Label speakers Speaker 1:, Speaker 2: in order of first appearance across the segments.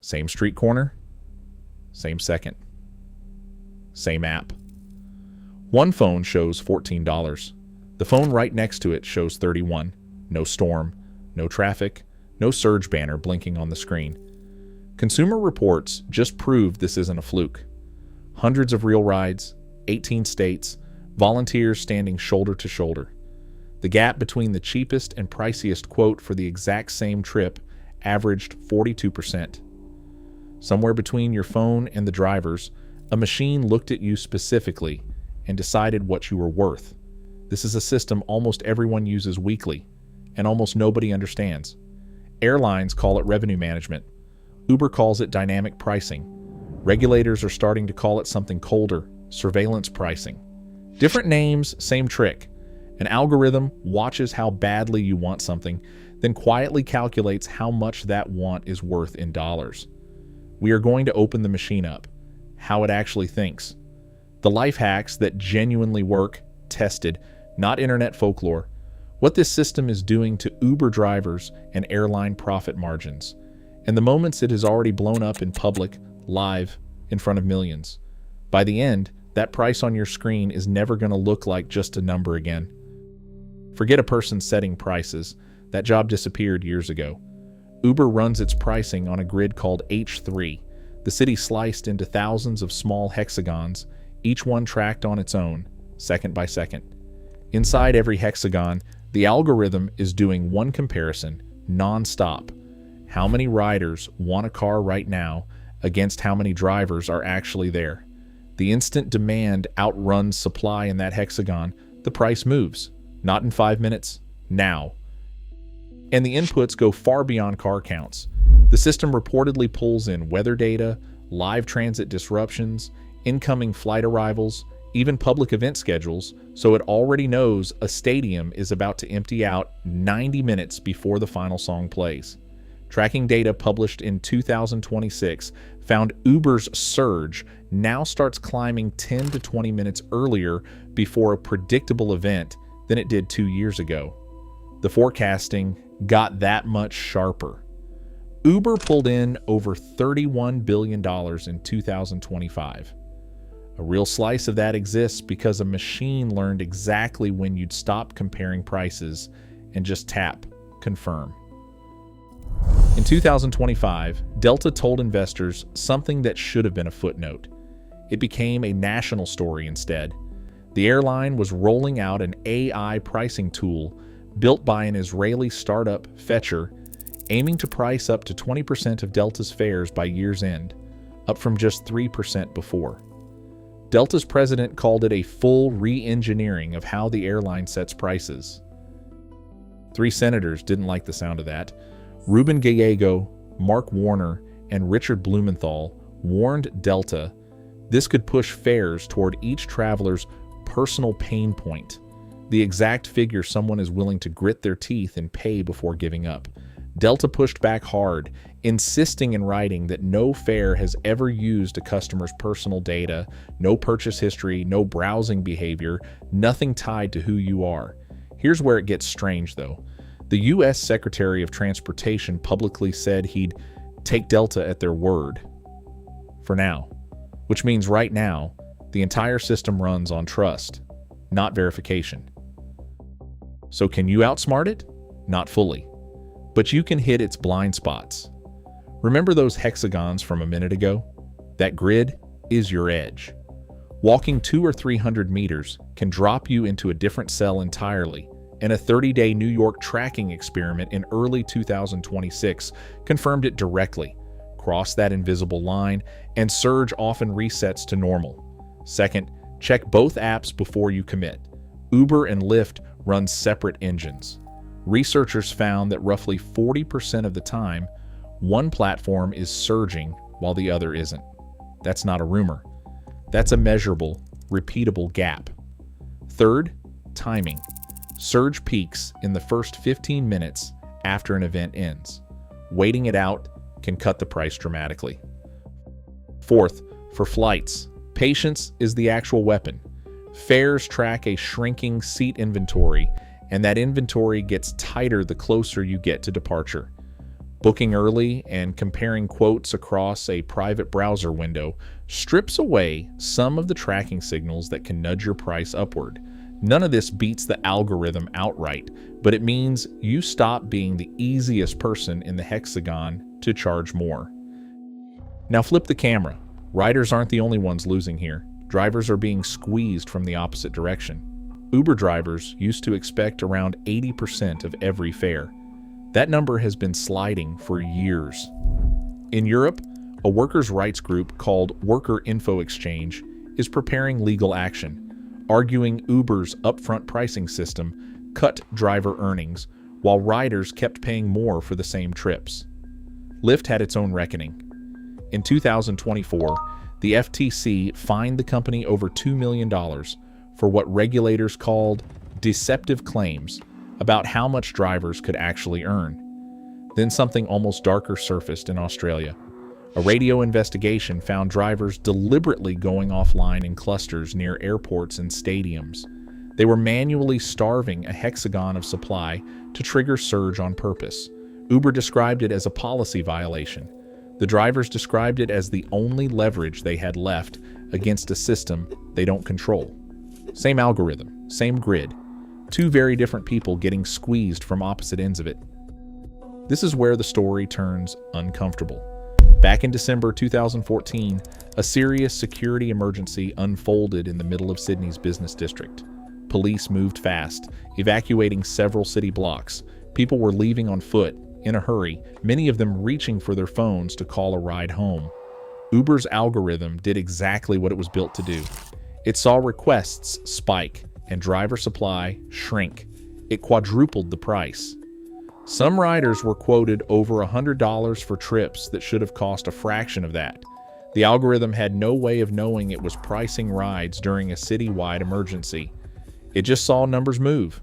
Speaker 1: Same street corner, same second, same app. One phone shows $14. The phone right next to it shows $31. No storm, no traffic, no surge banner blinking on the screen. Consumer Reports just proved this isn't a fluke. Hundreds of real rides, 18 states, volunteers standing shoulder to shoulder. The gap between the cheapest and priciest quote for the exact same trip averaged 42%. Somewhere between your phone and the driver's, a machine looked at you specifically and decided what you were worth. This is a system almost everyone uses weekly, and almost nobody understands. Airlines call it revenue management. Uber calls it dynamic pricing. Regulators are starting to call it something colder, surveillance pricing. Different names, same trick. An algorithm watches how badly you want something, then quietly calculates how much that want is worth in dollars. We are going to open the machine up, how it actually thinks. The life hacks that genuinely work, tested, not internet folklore. What this system is doing to Uber drivers and airline profit margins. And the moments it has already blown up in public, live, in front of millions. By the end, that price on your screen is never going to look like just a number again. Forget a person setting prices. That job disappeared years ago. Uber runs its pricing on a grid called H3, the city sliced into thousands of small hexagons, each one tracked on its own, second by second. Inside every hexagon, the algorithm is doing one comparison, non-stop. How many riders want a car right now against how many drivers are actually there? The instant demand outruns supply in that hexagon, the price moves. Not in 5 minutes, now. And the inputs go far beyond car counts. The system reportedly pulls in weather data, live transit disruptions, incoming flight arrivals, even public event schedules, so it already knows a stadium is about to empty out 90 minutes before the final song plays. Tracking data published in 2026 found Uber's surge now starts climbing 10 to 20 minutes earlier before a predictable event than it did 2 years ago. The forecasting got that much sharper. Uber pulled in over $31 billion in 2025. A real slice of that exists because a machine learned exactly when you'd stop comparing prices and just tap confirm. In 2025, Delta told investors something that should have been a footnote. It became a national story instead. The airline was rolling out an AI pricing tool built by an Israeli startup, Fetcher, aiming to price up to 20% of Delta's fares by year's end, up from just 3% before. Delta's president called it a full re-engineering of how the airline sets prices. 3 senators didn't like the sound of that. Ruben Gallego, Mark Warner, and Richard Blumenthal warned Delta this could push fares toward each traveler's personal pain point, the exact figure someone is willing to grit their teeth and pay before giving up. Delta pushed back hard, insisting in writing that no fare has ever used a customer's personal data, no purchase history, no browsing behavior, nothing tied to who you are. Here's where it gets strange, though. The U.S. Secretary of Transportation publicly said he'd take Delta at their word. For now. Which means right now, the entire system runs on trust, not verification. So can you outsmart it? Not fully. But you can hit its blind spots. Remember those hexagons from a minute ago? That grid is your edge. Walking 200 or 300 meters can drop you into a different cell entirely, and a 30-day New York tracking experiment in early 2026 confirmed it directly. Cross that invisible line, and surge often resets to normal. Second, check both apps before you commit. Uber and Lyft run separate engines. Researchers found that roughly 40% of the time, one platform is surging while the other isn't. That's not a rumor. That's a measurable, repeatable gap. Third, timing. Surge peaks in the first 15 minutes after an event ends. Waiting it out can cut the price dramatically. Fourth, for flights, patience is the actual weapon. Fares track a shrinking seat inventory, and that inventory gets tighter the closer you get to departure. Booking early and comparing quotes across a private browser window strips away some of the tracking signals that can nudge your price upward. None of this beats the algorithm outright, but it means you stop being the easiest person in the hexagon to charge more. Now flip the camera. Riders aren't the only ones losing here. Drivers are being squeezed from the opposite direction. Uber drivers used to expect around 80% of every fare. That number has been sliding for years. In Europe, a workers' rights group called Worker Info Exchange is preparing legal action, arguing Uber's upfront pricing system cut driver earnings while riders kept paying more for the same trips. Lyft had its own reckoning. In 2024, the FTC fined the company over $2 million for what regulators called deceptive claims about how much drivers could actually earn. Then something almost darker surfaced in Australia. A radio investigation found drivers deliberately going offline in clusters near airports and stadiums. They were manually starving a hexagon of supply to trigger surge on purpose. Uber described it as a policy violation. The drivers described it as the only leverage they had left against a system they don't control. Same algorithm, same grid. Two very different people getting squeezed from opposite ends of it. This is where the story turns uncomfortable. Back in December 2014, a serious security emergency unfolded in the middle of Sydney's business district. Police moved fast, evacuating several city blocks. People were leaving on foot, in a hurry, many of them reaching for their phones to call a ride home. Uber's algorithm did exactly what it was built to do. It saw requests spike and driver supply shrink. It quadrupled the price. Some riders were quoted over $100 for trips that should have cost a fraction of that. The algorithm had no way of knowing it was pricing rides during a citywide emergency. It just saw numbers move.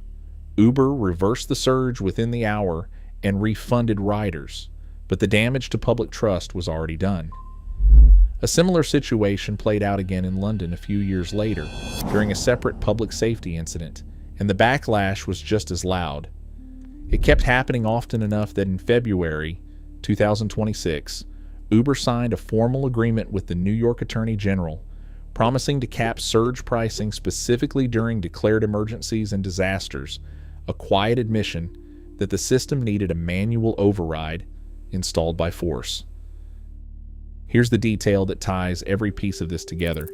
Speaker 1: Uber reversed the surge within the hour and refunded riders, but the damage to public trust was already done. A similar situation played out again in London a few years later during a separate public safety incident, and the backlash was just as loud. It kept happening often enough that in February 2026, Uber signed a formal agreement with the New York Attorney General, promising to cap surge pricing specifically during declared emergencies and disasters, a quiet admission that the system needed a manual override installed by force. Here's the detail that ties every piece of this together.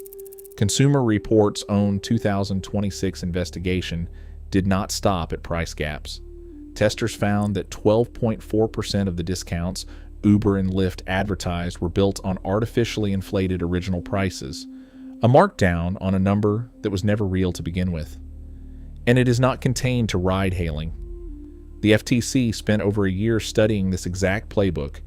Speaker 1: Consumer Reports' own 2026 investigation did not stop at price gaps. Testers found that 12.4% of the discounts Uber and Lyft advertised were built on artificially inflated original prices, a markdown on a number that was never real to begin with. And it is not contained to ride-hailing. The FTC spent over a year studying this exact playbook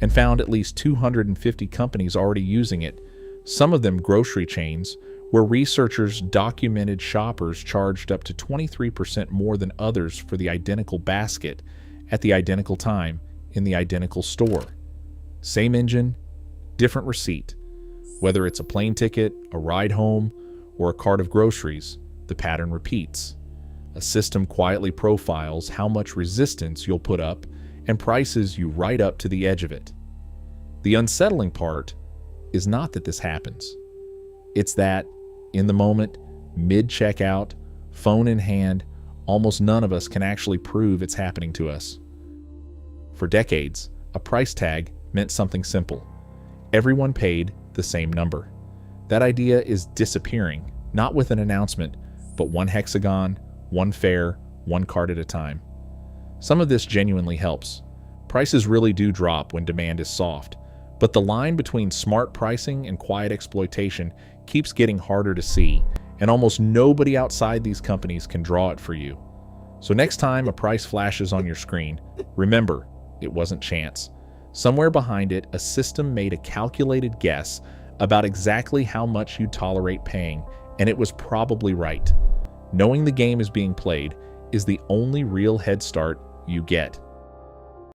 Speaker 1: and found at least 250 companies already using it, some of them grocery chains, where researchers documented shoppers charged up to 23% more than others for the identical basket at the identical time in the identical store. Same engine, different receipt. Whether it's a plane ticket, a ride home, or a cart of groceries, the pattern repeats. A system quietly profiles how much resistance you'll put up and prices you right up to the edge of it. The unsettling part is not that this happens. It's that, in the moment, mid-checkout, phone in hand, almost none of us can actually prove it's happening to us. For decades, a price tag meant something simple. Everyone paid the same number. That idea is disappearing, not with an announcement, but one hexagon, one fare, one cart at a time. Some of this genuinely helps. Prices really do drop when demand is soft, but the line between smart pricing and quiet exploitation keeps getting harder to see, and almost nobody outside these companies can draw it for you. So next time a price flashes on your screen, remember, it wasn't chance. Somewhere behind it, a system made a calculated guess about exactly how much you'd tolerate paying, and it was probably right. Knowing the game is being played is the only real head start you get.